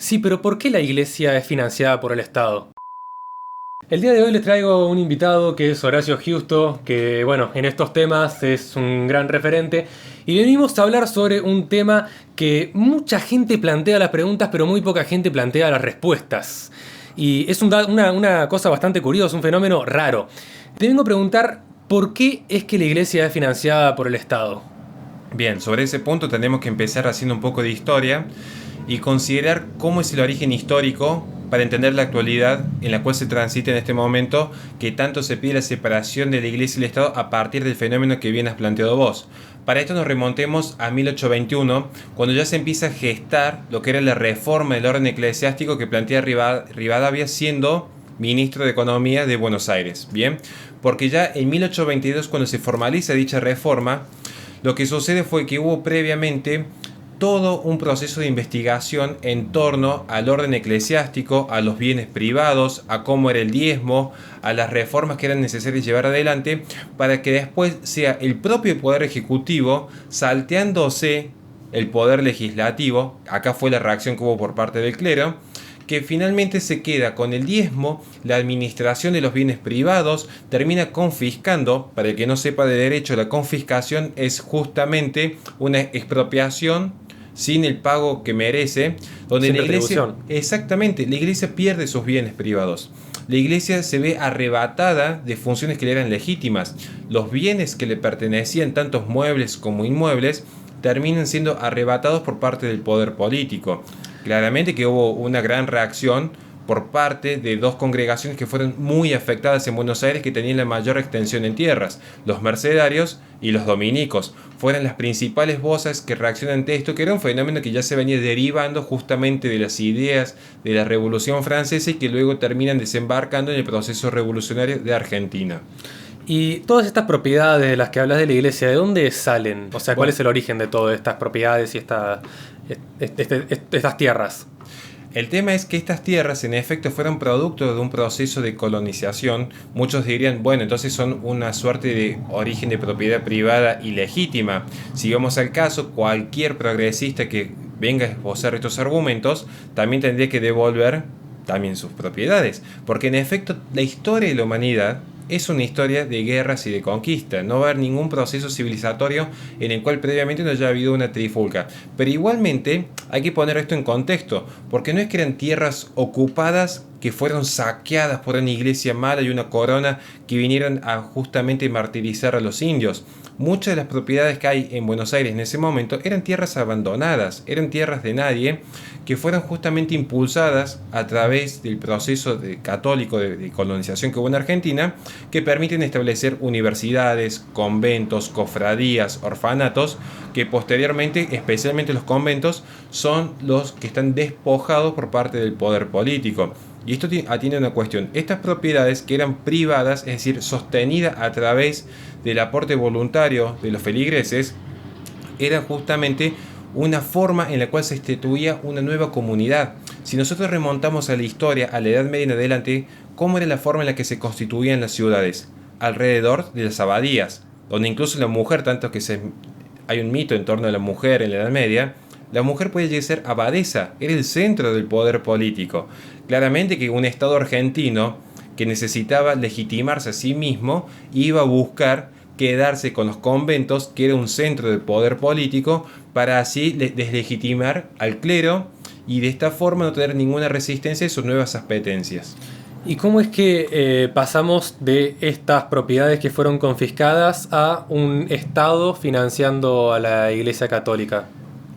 Sí, pero ¿por qué la iglesia es financiada por el Estado? El día de hoy les traigo un invitado que es Horacio Giusto, que bueno, en estos temas es un gran referente. Y venimos a hablar sobre un tema que mucha gente plantea las preguntas, pero muy poca gente plantea las respuestas. Y es una cosa bastante curiosa, un fenómeno raro. Te vengo a preguntar, ¿por qué es que la iglesia es financiada por el Estado? Bien, sobre ese punto tenemos que empezar haciendo un poco de historia y considerar cómo es el origen histórico para entender la actualidad en la cual se transita en este momento, que tanto se pide la separación de la Iglesia y el Estado a partir del fenómeno que bien has planteado vos. Para esto nos remontemos a 1821, cuando ya se empieza a gestar lo que era la reforma del orden eclesiástico que plantea Rivadavia siendo ministro de Economía de Buenos Aires. Bien, porque ya en 1822, cuando se formaliza dicha reforma, lo que sucede fue que hubo previamente todo un proceso de investigación en torno al orden eclesiástico, a los bienes privados, a cómo era el diezmo, a las reformas que eran necesarias llevar adelante, para que después sea el propio Poder Ejecutivo, salteándose el Poder Legislativo, acá fue la reacción que hubo por parte del clero, que finalmente se queda con el diezmo, la administración de los bienes privados, termina confiscando. Para el que no sepa de derecho, la confiscación es justamente una expropiación sin el pago que merece, donde Sin la iglesia, retribución. exactamente, la iglesia pierde sus bienes privados. La iglesia se ve arrebatada de funciones que le eran legítimas. Los bienes que le pertenecían, tantos muebles como inmuebles, terminan siendo arrebatados por parte del poder político. Claramente que hubo una gran reacción por parte de dos congregaciones que fueron muy afectadas en Buenos Aires, que tenían la mayor extensión en tierras: los mercedarios y los dominicos. Fueron las principales voces que reaccionan ante esto, que era un fenómeno que ya se venía derivando justamente de las ideas de la Revolución Francesa y que luego terminan desembarcando en el proceso revolucionario de Argentina. Y todas estas propiedades de las que hablas de la iglesia, ¿de dónde salen? O sea, ¿cuál Bueno, es el origen de todas estas propiedades y estas tierras? el tema es que estas tierras en efecto fueron producto de un proceso de colonización. Muchos dirían, bueno, entonces son una suerte de origen de propiedad privada ilegítima. Si vamos al caso, cualquier progresista que venga a esbozar estos argumentos también tendría que devolver también sus propiedades. Porque en efecto la historia de la humanidad es una historia de guerras y de conquista. No va a haber ningún proceso civilizatorio en el cual previamente no haya habido una trifulca. Pero igualmente hay que poner esto en contexto, porque no es que eran tierras ocupadas que fueron saqueadas por una iglesia mala y una corona que vinieron a justamente martirizar a los indios. Muchas de las propiedades que hay en Buenos Aires en ese momento eran tierras abandonadas, eran tierras de nadie, que fueron justamente impulsadas a través del proceso católico de colonización que hubo en Argentina, que permiten establecer universidades, conventos, cofradías, orfanatos, que posteriormente, especialmente los conventos, son los que están despojados por parte del poder político. Y esto atiende a una cuestión: estas propiedades que eran privadas, es decir, sostenidas a través del aporte voluntario de los feligreses, eran justamente una forma en la cual se instituía una nueva comunidad. Si nosotros remontamos a la historia, a la Edad Media en adelante, ¿cómo era la forma en la que se constituían las ciudades? Alrededor de las abadías, donde incluso la mujer, hay un mito en torno a la mujer en la Edad Media, la mujer puede llegar a ser abadesa, era el centro del poder político. Claramente que un Estado argentino que necesitaba legitimarse a sí mismo iba a buscar quedarse con los conventos, que era un centro del poder político, para así deslegitimar al clero y de esta forma no tener ninguna resistencia a sus nuevas apetencias. ¿Y cómo es que pasamos de estas propiedades que fueron confiscadas a un Estado financiando a la Iglesia Católica?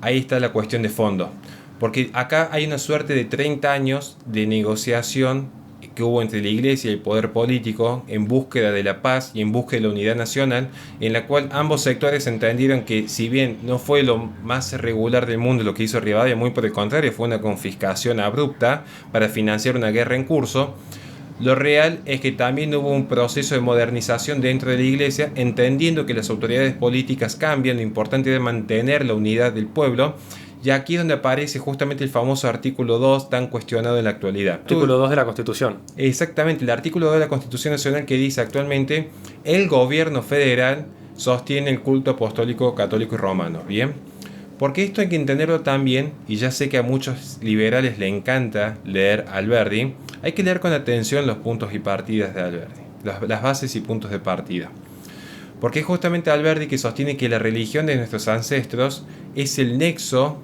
Ahí está la cuestión de fondo, porque acá hay una suerte de 30 años de negociación que hubo entre la iglesia y el poder político en búsqueda de la paz y en búsqueda de la unidad nacional, en la cual ambos sectores entendieron que, si bien no fue lo más regular del mundo lo que hizo Rivadavia, muy por el contrario, fue una confiscación abrupta para financiar una guerra en curso. Lo real es que también hubo un proceso de modernización dentro de la iglesia, entendiendo que las autoridades políticas cambian, lo importante es mantener la unidad del pueblo. Y aquí es donde aparece justamente el famoso artículo 2 tan cuestionado en la actualidad. Artículo 2 de la Constitución. Exactamente, el artículo 2 de la Constitución Nacional, que dice actualmente: el gobierno federal sostiene el culto apostólico, católico y romano. Bien, Porque esto hay que entenderlo también, y ya sé que a muchos liberales le encanta leer Alberdi, hay que leer con atención los puntos y partidas de Alberdi, las bases y puntos de partida. Porque es justamente Alberdi que sostiene que la religión de nuestros ancestros es el nexo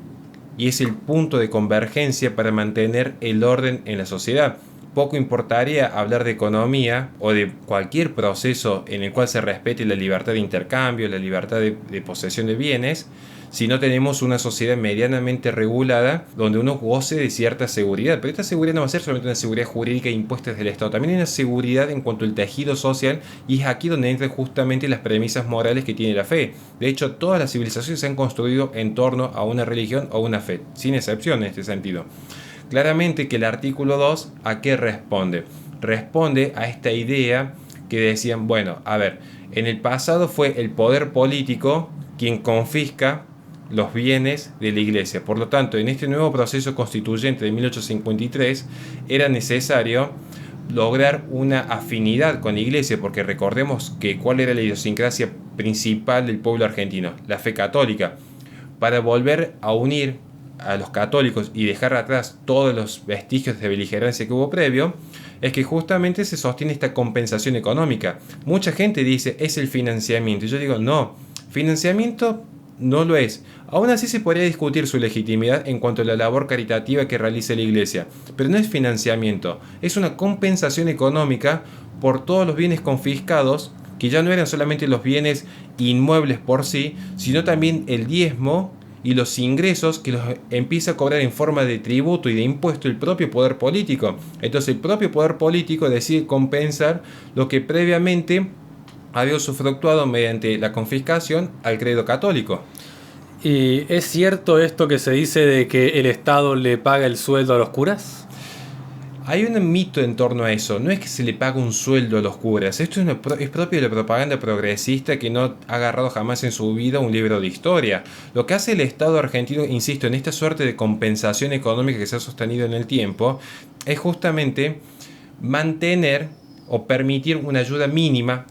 y es el punto de convergencia para mantener el orden en la sociedad. Poco importaría hablar de economía o de cualquier proceso en el cual se respete la libertad de intercambio, la libertad de posesión de bienes, si no tenemos una sociedad medianamente regulada donde uno goce de cierta seguridad. Pero esta seguridad no va a ser solamente una seguridad jurídica impuesta desde el Estado, también hay una seguridad en cuanto al tejido social, y es aquí donde entran justamente las premisas morales que tiene la fe. De hecho, todas las civilizaciones se han construido en torno a una religión o una fe, sin excepción en este sentido. Claramente que el artículo 2, ¿a qué responde? Responde a esta idea que decían, bueno, a ver, en el pasado fue el poder político quien confisca los bienes de la iglesia. Por lo tanto, en este nuevo proceso constituyente de 1853 era necesario lograr una afinidad con la iglesia, porque recordemos que cuál era la idiosincrasia principal del pueblo argentino, la fe católica. Para volver a unir a los católicos y dejar atrás todos los vestigios de beligerancia que hubo previo, es que justamente se sostiene esta compensación económica. Mucha gente dice, es el financiamiento. Y yo digo, no, financiamiento no lo es. Aún así se podría discutir su legitimidad en cuanto a la labor caritativa que realiza la iglesia, pero no es financiamiento, es una compensación económica por todos los bienes confiscados, que ya no eran solamente los bienes inmuebles por sí, sino también el diezmo y los ingresos que los empieza a cobrar en forma de tributo y de impuesto el propio poder político. Entonces el propio poder político decide compensar lo que previamente había usufructuado mediante la confiscación al credo católico. ¿Y es cierto esto que se dice de que el Estado le paga el sueldo a los curas? Hay un mito en torno a eso. No es que se le paga un sueldo a los curas. Esto es propio de la propaganda progresista que no ha agarrado jamás en su vida un libro de historia. Lo que hace el Estado argentino, insisto, en esta suerte de compensación económica que se ha sostenido en el tiempo, es justamente mantener o permitir una ayuda mínima,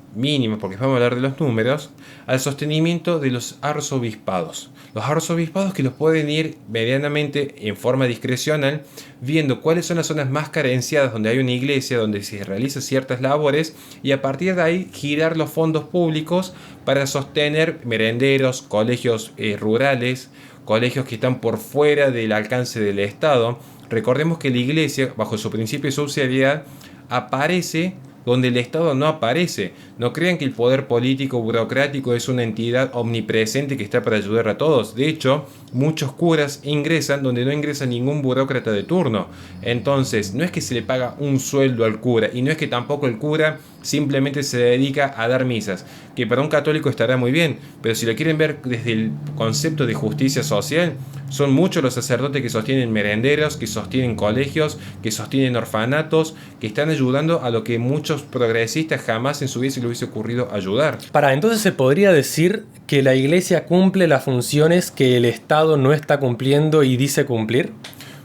porque vamos a hablar de los números, al sostenimiento de los arzobispados. Los arzobispados que los pueden ir medianamente en forma discrecional, viendo cuáles son las zonas más carenciadas donde hay una iglesia, donde se realizan ciertas labores, y a partir de ahí girar los fondos públicos para sostener merenderos, colegios rurales, colegios que están por fuera del alcance del Estado. Recordemos que la iglesia, bajo su principio de subsidiariedad, aparece donde el Estado no aparece. No crean que el poder político burocrático es una entidad omnipresente que está para ayudar a todos. De hecho, muchos curas ingresan donde no ingresa ningún burócrata de turno. Entonces, no es que se le paga un sueldo al cura, y no es que tampoco el cura simplemente se dedica a dar misas, que para un católico estará muy bien, pero si lo quieren ver desde el concepto de justicia social, son muchos los sacerdotes que sostienen merenderos, que sostienen colegios, que sostienen orfanatos, que están ayudando a lo que muchos progresistas jamás en su vida se les hubiese ocurrido ayudar. Entonces se podría decir que la iglesia cumple las funciones que el Estado no está cumpliendo y dice cumplir.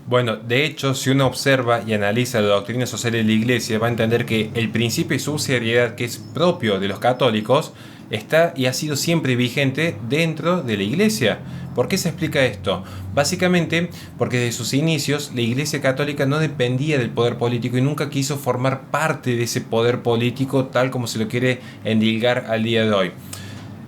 Bueno, de hecho, si uno observa y analiza la doctrina social de la iglesia, va a entender que el principio de subsidiariedad, que es propio de los católicos, está y ha sido siempre vigente dentro de la iglesia. ¿Por qué se explica esto? Básicamente porque desde sus inicios la iglesia católica no dependía del poder político y nunca quiso formar parte de ese poder político tal como se lo quiere endilgar al día de hoy.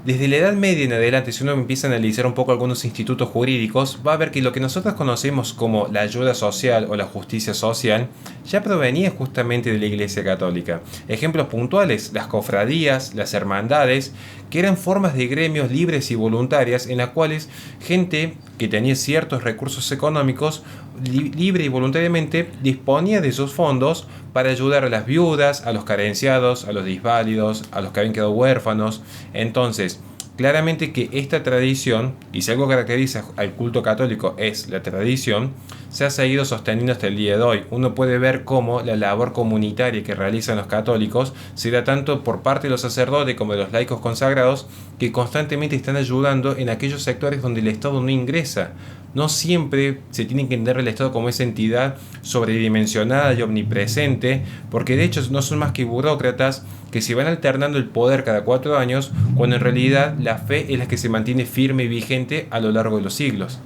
Desde la Edad Media en adelante, si uno empieza a analizar un poco algunos institutos jurídicos, va a ver que lo que nosotros conocemos como la ayuda social o la justicia social ya provenía justamente de la Iglesia Católica. Ejemplos puntuales, las cofradías, las hermandades, que eran formas de gremios libres y voluntarias en las cuales gente que tenía ciertos recursos económicos libre y voluntariamente disponía de sus fondos para ayudar a las viudas, a los carenciados, a los disválidos, a los que habían quedado huérfanos. Entonces, claramente que esta tradición, y si algo caracteriza al culto católico es la tradición, se ha seguido sosteniendo hasta el día de hoy. Uno puede ver cómo la labor comunitaria que realizan los católicos se da tanto por parte de los sacerdotes como de los laicos consagrados, que constantemente están ayudando en aquellos sectores donde el Estado no ingresa. No siempre se tiene que entender el Estado como esa entidad sobredimensionada y omnipresente, porque de hecho no son más que burócratas que que se van alternando el poder cada 4 años, cuando en realidad la fe es la que se mantiene firme y vigente a lo largo de los siglos.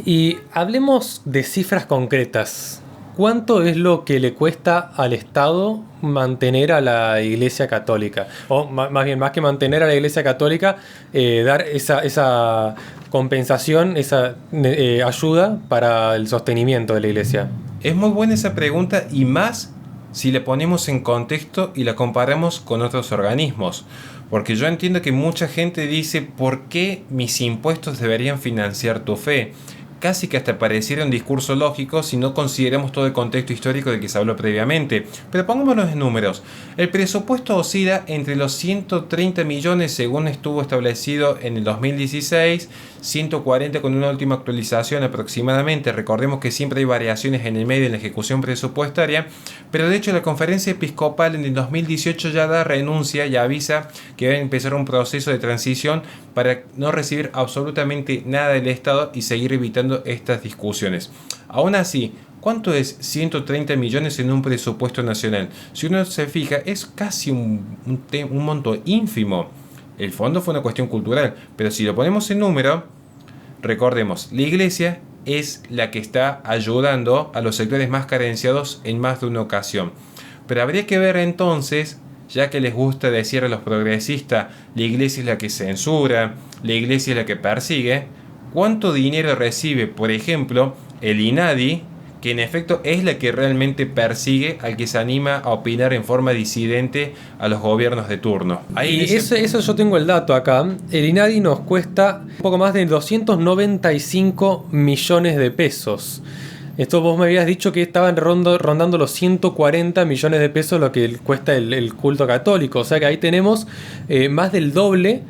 Y hablemos de cifras concretas. ¿Cuánto es lo que le cuesta al Estado mantener a la Iglesia Católica? O más bien, más que mantener a la Iglesia Católica, dar esa compensación, esa ayuda para el sostenimiento de la Iglesia. Es muy buena esa pregunta, y más si la ponemos en contexto y la comparamos con otros organismos. Porque yo entiendo que mucha gente dice, ¿por qué mis impuestos deberían financiar tu fe? Casi que hasta pareciera un discurso lógico si no consideramos todo el contexto histórico del que se habló previamente. Pero pongámoslo en números. El presupuesto oscila entre los 130 millones según estuvo establecido en el 2016, 140 con una última actualización aproximadamente. Recordemos que siempre hay variaciones en el medio en la ejecución presupuestaria, pero de hecho la conferencia episcopal en el 2018 ya da renuncia y avisa que va a empezar un proceso de transición para no recibir absolutamente nada del Estado y seguir evitando estas discusiones. Aún así, ¿cuánto es 130 millones en un presupuesto nacional? Si uno se fija, es casi un monto ínfimo. El fondo fue una cuestión cultural, pero si lo ponemos en número, recordemos, la Iglesia es la que está ayudando a los sectores más carenciados en más de una ocasión. Pero habría que ver entonces, ya que les gusta decir a los progresistas, la Iglesia es la que censura, la Iglesia es la que persigue, ¿cuánto dinero recibe, por ejemplo, el INADI, que en efecto es la que realmente persigue al que se anima a opinar en forma disidente a los gobiernos de turno? Ahí eso yo tengo el dato acá. El INADI nos cuesta un poco más de 295 millones de pesos. Esto vos me habías dicho que estaban rondando los 140 millones de pesos lo que cuesta el culto católico. O sea que ahí tenemos más del doble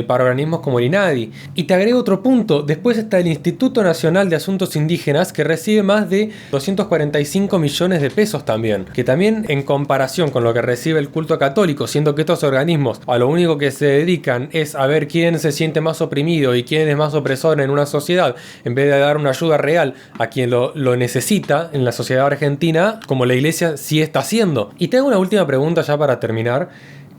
para organismos como el INADI. Y te agrego otro punto. Después está el Instituto Nacional de Asuntos Indígenas, que recibe más de 245 millones de pesos también. Que también, en comparación con lo que recibe el culto católico, siendo que estos organismos a lo único que se dedican es a ver quién se siente más oprimido y quién es más opresor en una sociedad, en vez de dar una ayuda real a quien lo necesita en la sociedad argentina, como la Iglesia sí está haciendo. Y te hago una última pregunta ya para terminar.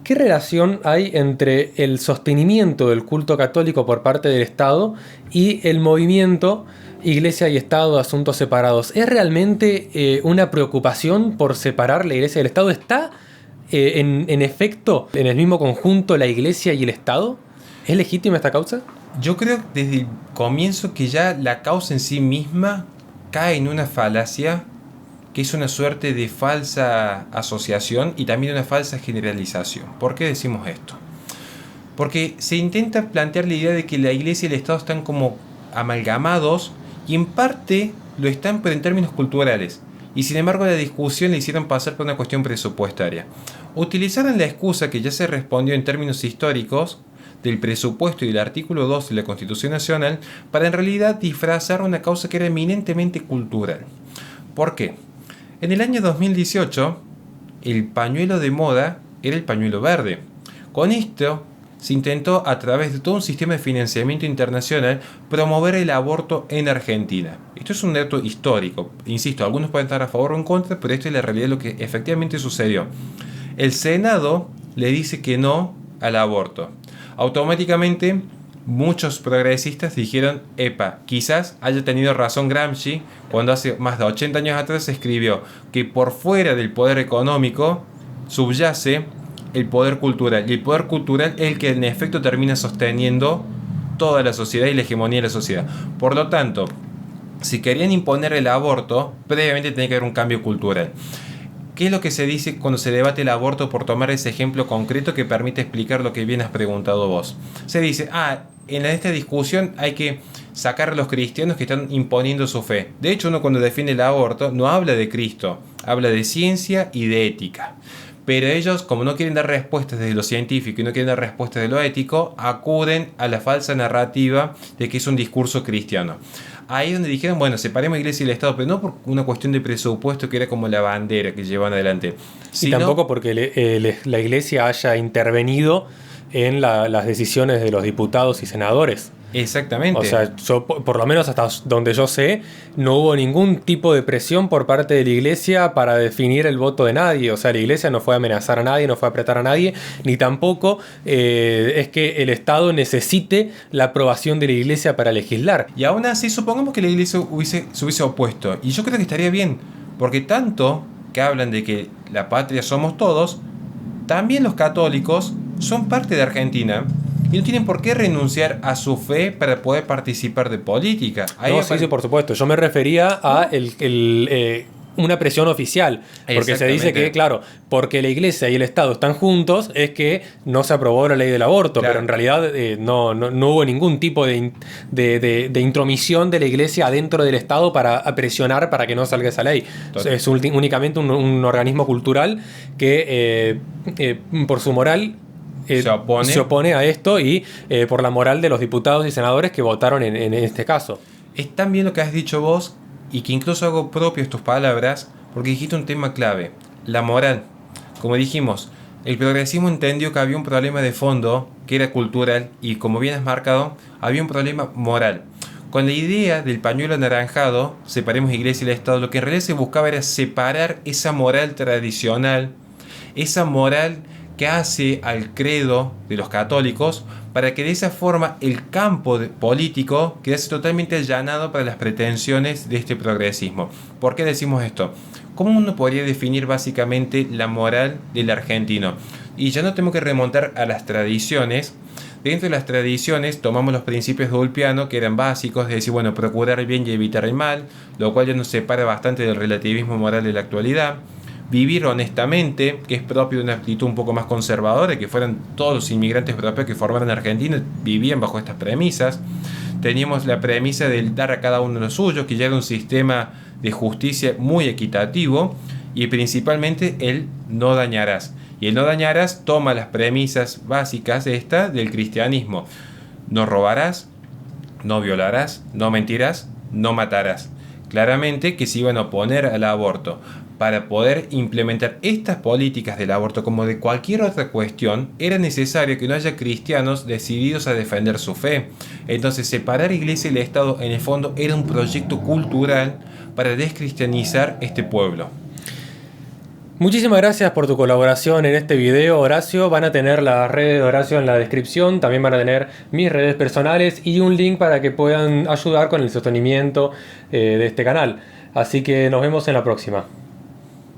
¿Qué relación hay entre el sostenimiento del culto católico por parte del Estado y el movimiento Iglesia y Estado, asuntos separados? ¿Es realmente una preocupación por separar la Iglesia del Estado? ¿Está en efecto en el mismo conjunto la Iglesia y el Estado? ¿Es legítima esta causa? Yo creo desde el comienzo que ya la causa en sí misma cae en una falacia, que es una suerte de falsa asociación y también una falsa generalización. ¿Por qué decimos esto? Porque se intenta plantear la idea de que la Iglesia y el Estado están como amalgamados, y en parte lo están, pero en términos culturales. Y sin embargo la discusión la hicieron pasar por una cuestión presupuestaria. Utilizaron la excusa que ya se respondió en términos históricos del presupuesto y del artículo 2 de la Constitución Nacional para en realidad disfrazar una causa que era eminentemente cultural. ¿Por qué? En el año 2018, el pañuelo de moda era el pañuelo verde. Con esto se intentó, a través de todo un sistema de financiamiento internacional, promover el aborto en Argentina. Esto es un dato histórico. Insisto, algunos pueden estar a favor o en contra, pero esto es la realidad de lo que efectivamente sucedió. El Senado le dice que no al aborto. Automáticamente, muchos progresistas dijeron, epa, quizás haya tenido razón Gramsci cuando hace más de 80 años atrás escribió que por fuera del poder económico subyace el poder cultural, y el poder cultural es el que en efecto termina sosteniendo toda la sociedad y la hegemonía de la sociedad. Por lo tanto, si querían imponer el aborto, previamente tenía que haber un cambio cultural. ¿Qué es lo que se dice cuando se debate el aborto, por tomar ese ejemplo concreto que permite explicar lo que bien has preguntado vos? Se dice, en esta discusión hay que sacar a los cristianos que están imponiendo su fe. De hecho, uno cuando defiende el aborto no habla de Cristo, habla de ciencia y de ética. Pero ellos, como no quieren dar respuestas desde lo científico y no quieren dar respuestas de lo ético, acuden a la falsa narrativa de que es un discurso cristiano. Ahí es donde dijeron, bueno, separemos Iglesia y el Estado, pero no por una cuestión de presupuesto que era como la bandera que llevan adelante. Y tampoco porque la Iglesia haya intervenido en las decisiones de los diputados y senadores. Exactamente. O sea, yo, por lo menos hasta donde yo sé, no hubo ningún tipo de presión por parte de la iglesia para definir el voto de nadie. O sea, la iglesia no fue a amenazar a nadie, no fue a apretar a nadie, ni tampoco es que el Estado necesite la aprobación de la iglesia para legislar. Y aún así, supongamos que la iglesia se hubiese opuesto. Y yo creo que estaría bien, porque tanto que hablan de que la patria somos todos, también los católicos son parte de Argentina y no tienen por qué renunciar a su fe para poder participar de política. Ahí No, sí, por supuesto. Yo me refería a una presión oficial. Porque se dice que, claro, porque la iglesia y el Estado están juntos, es que no se aprobó la ley del aborto. Claro. Pero en realidad no hubo ningún tipo de intromisión de la iglesia adentro del Estado para presionar para que no salga esa ley. Entonces, es únicamente un organismo cultural que, por su moral, se opone a esto y por la moral de los diputados y senadores que votaron en este caso. Es tan bien lo que has dicho vos, y que incluso hago propias tus palabras, porque dijiste un tema clave, la moral. Como dijimos, el progresismo entendió que había un problema de fondo, que era cultural, y como bien has marcado, había un problema moral. Con la idea del pañuelo anaranjado, separemos iglesia y el Estado, lo que en realidad se buscaba era separar esa moral tradicional, esa moral que hace al credo de los católicos, para que de esa forma el campo político quedase totalmente allanado para las pretensiones de este progresismo. ¿Por qué decimos esto? ¿Cómo uno podría definir básicamente la moral del argentino? Y ya no tengo que remontar a las tradiciones. Dentro de las tradiciones tomamos los principios de Ulpiano, que eran básicos, de decir, bueno, procurar el bien y evitar el mal, lo cual ya nos separa bastante del relativismo moral de la actualidad. Vivir honestamente, que es propio de una actitud un poco más conservadora, que fueran todos los inmigrantes europeos que formaron Argentina, vivían bajo estas premisas. Teníamos la premisa del dar a cada uno lo suyo, que ya era un sistema de justicia muy equitativo, y principalmente el no dañarás. Y el no dañarás toma las premisas básicas del cristianismo. No robarás, no violarás, no mentirás, no matarás. Claramente que se iban a oponer al aborto. Para poder implementar estas políticas del aborto como de cualquier otra cuestión, era necesario que no haya cristianos decididos a defender su fe. Entonces, separar iglesia y el Estado, en el fondo, era un proyecto cultural para descristianizar este pueblo. Muchísimas gracias por tu colaboración en este video, Horacio. Van a tener las redes de Horacio en la descripción, también van a tener mis redes personales y un link para que puedan ayudar con el sostenimiento de este canal. Así que nos vemos en la próxima.